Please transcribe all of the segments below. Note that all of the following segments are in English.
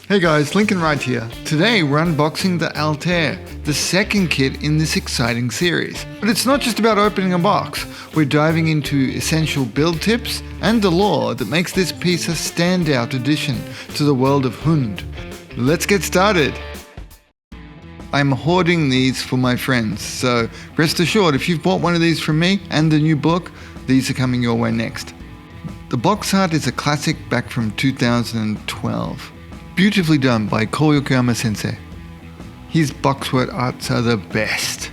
Hey guys, Lincoln Wright here. Today we're unboxing the ALTAIR, the second kit in this exciting series. But it's not just about opening a box. We're diving into essential build tips and the lore that makes this piece a standout addition to the world of Hund. Let's get started. I'm hoarding these for my friends, so rest assured if you've bought one of these from me and the new book, these are coming your way next. The box art is a classic back from 2012. Beautifully done by Ko Yokoyama sensei. His boxwork arts are the best.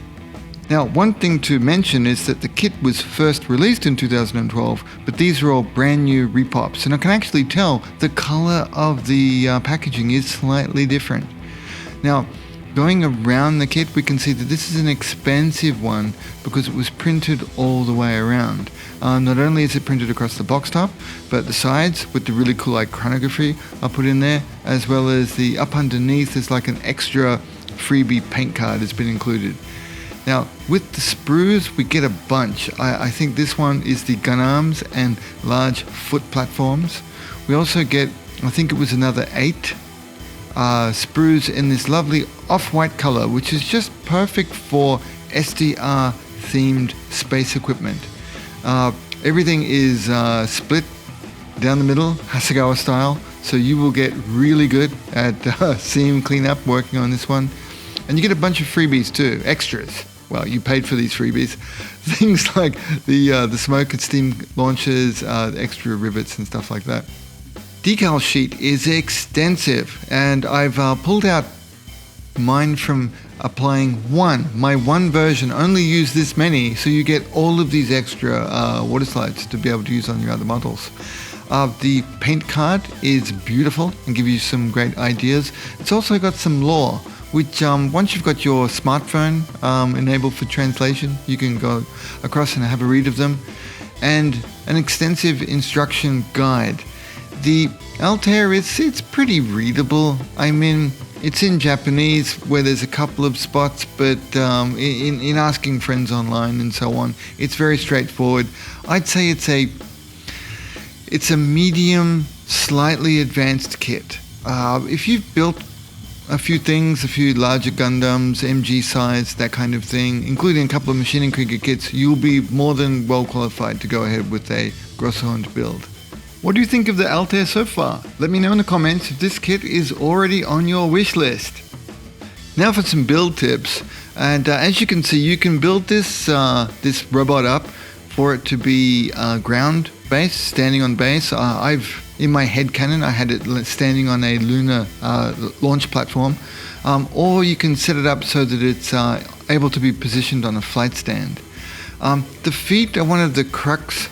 Now, one thing to mention is that the kit was first released in 2012, but these are all brand new repops, and I can actually tell the color of the packaging is slightly different. Now, going around the kit, we can see that this is an expensive one because it was printed all the way around. Not only is it printed across the box top, but the sides with the really cool iconography are put in there, as well as the up underneath is like an extra freebie paint card has been included. Now, with the sprues, we get a bunch. I think this one is the gun arms and large foot platforms. We also get, I think it was another 8 sprues in this lovely off-white color, which is just perfect for SDR themed space equipment. Everything is split down the middle, Hasegawa style, so you will get really good at seam cleanup working on this one. And you get a bunch of freebies too, extras. Well, you paid for these freebies. Things like the smoke and steam launchers, extra rivets and stuff like that. Decal sheet is extensive, and I've pulled out mine from applying my one version. Only use this many, so you get all of these extra water slides to be able to use on your other models. The paint card is beautiful and gives you some great ideas. It's also got some lore, which once you've got your smartphone enabled for translation, you can go across and have a read of them, and an extensive instruction guide. The ALTAIR it's pretty readable. I mean, it's in Japanese where there's a couple of spots, but in asking friends online and so on, it's very straightforward. I'd say it's a medium, slightly advanced kit. If you've built a few things, a few larger Gundams, MG size, that kind of thing, including a couple of Maschinen Krieger kits, you'll be more than well qualified to go ahead with a Großer Hund build. What do you think of the ALTAIR so far? Let me know in the comments if this kit is already on your wish list. Now for some build tips, and as you can see, you can build this robot up for it to be ground based, standing on base. In my head cannon, I had it standing on a lunar launch platform, or you can set it up so that it's able to be positioned on a flight stand. The feet are one of the crux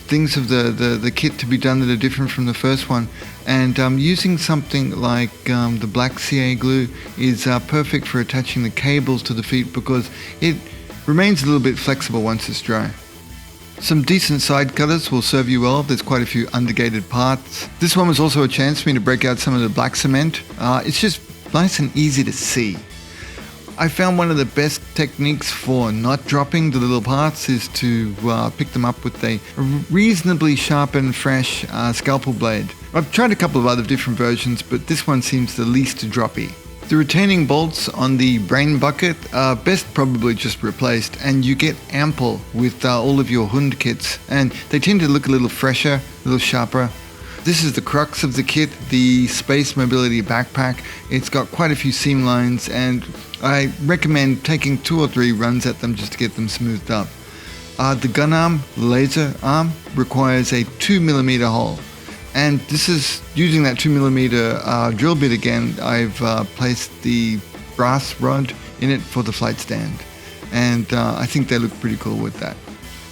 things of the kit to be done that are different from the first one, and using something like the black CA glue is perfect for attaching the cables to the feet because it remains a little bit flexible once it's dry. Some decent side cutters will serve you well. There's quite a few undergated parts. This one was also a chance for me to break out some of the black cement. It's just nice and easy to see. I found one of the best techniques for not dropping the little parts is to pick them up with a reasonably sharp and fresh scalpel blade. I've tried a couple of other different versions, but this one seems the least droppy. The retaining bolts on the brain bucket are best probably just replaced, and you get ample with all of your Hund kits, and they tend to look a little fresher, a little sharper. This is the crux of the kit, the Space Mobility Backpack. It's got quite a few seam lines, and I recommend taking 2 or 3 runs at them just to get them smoothed up. The gun arm, laser arm, requires a 2mm hole. And this is using that 2mm drill bit again. I've placed the brass rod in it for the flight stand. And I think they look pretty cool with that.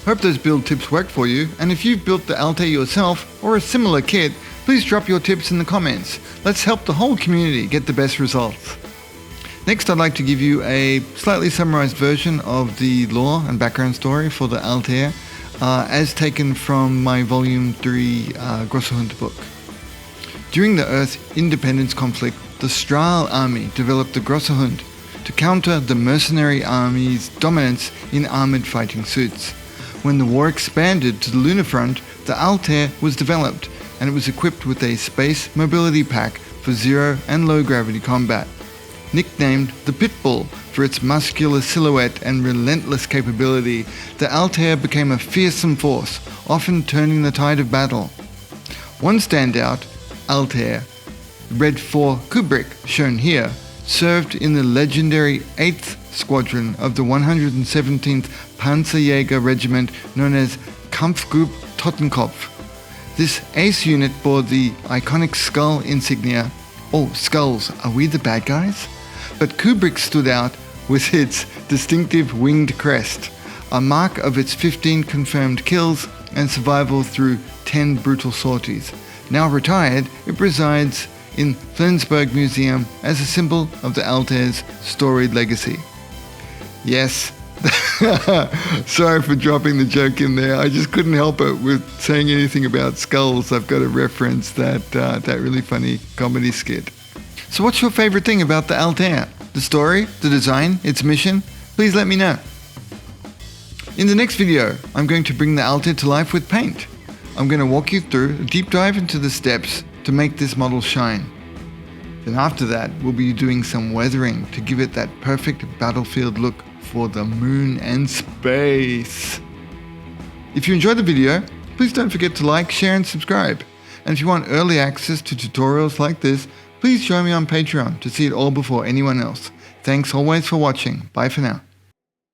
Hope those build tips worked for you, and if you've built the ALTAIR yourself or a similar kit, please drop your tips in the comments. Let's help the whole community get the best results. Next, I'd like to give you a slightly summarized version of the lore and background story for the ALTAIR, as taken from my Volume 3 Großer Hund book. During the Earth independence conflict, the Strahl army developed the Großer Hund to counter the mercenary army's dominance in armored fighting suits. When the war expanded to the lunar front, the ALTAIR was developed, and it was equipped with a space mobility pack for zero and low gravity combat. Nicknamed the Pitbull for its muscular silhouette and relentless capability, the Altair became a fearsome force, often turning the tide of battle. One standout, Altair, Red 4 Kubrick, shown here, served in the legendary 8th Squadron of the 117th Panzerjäger Regiment known as Kampfgruppe Totenkopf. This ace unit bore the iconic skull insignia. Oh, skulls, are we the bad guys? But Kubrick stood out with its distinctive winged crest, a mark of its 15 confirmed kills and survival through 10 brutal sorties. Now retired, it resides in Flensburg Museum as a symbol of the Altair's storied legacy. Yes, sorry for dropping the joke in there. I just couldn't help it with saying anything about skulls. I've got to reference that really funny comedy skit. So what's your favorite thing about the Altair? The story, the design, its mission? Please let me know. In the next video, I'm going to bring the Altair to life with paint. I'm going to walk you through a deep dive into the steps to make this model shine. Then after that, we'll be doing some weathering to give it that perfect battlefield look for the moon and space. If you enjoyed the video, please don't forget to like, share and subscribe. And if you want early access to tutorials like this, please join me on Patreon to see it all before anyone else. Thanks always for watching. Bye for now.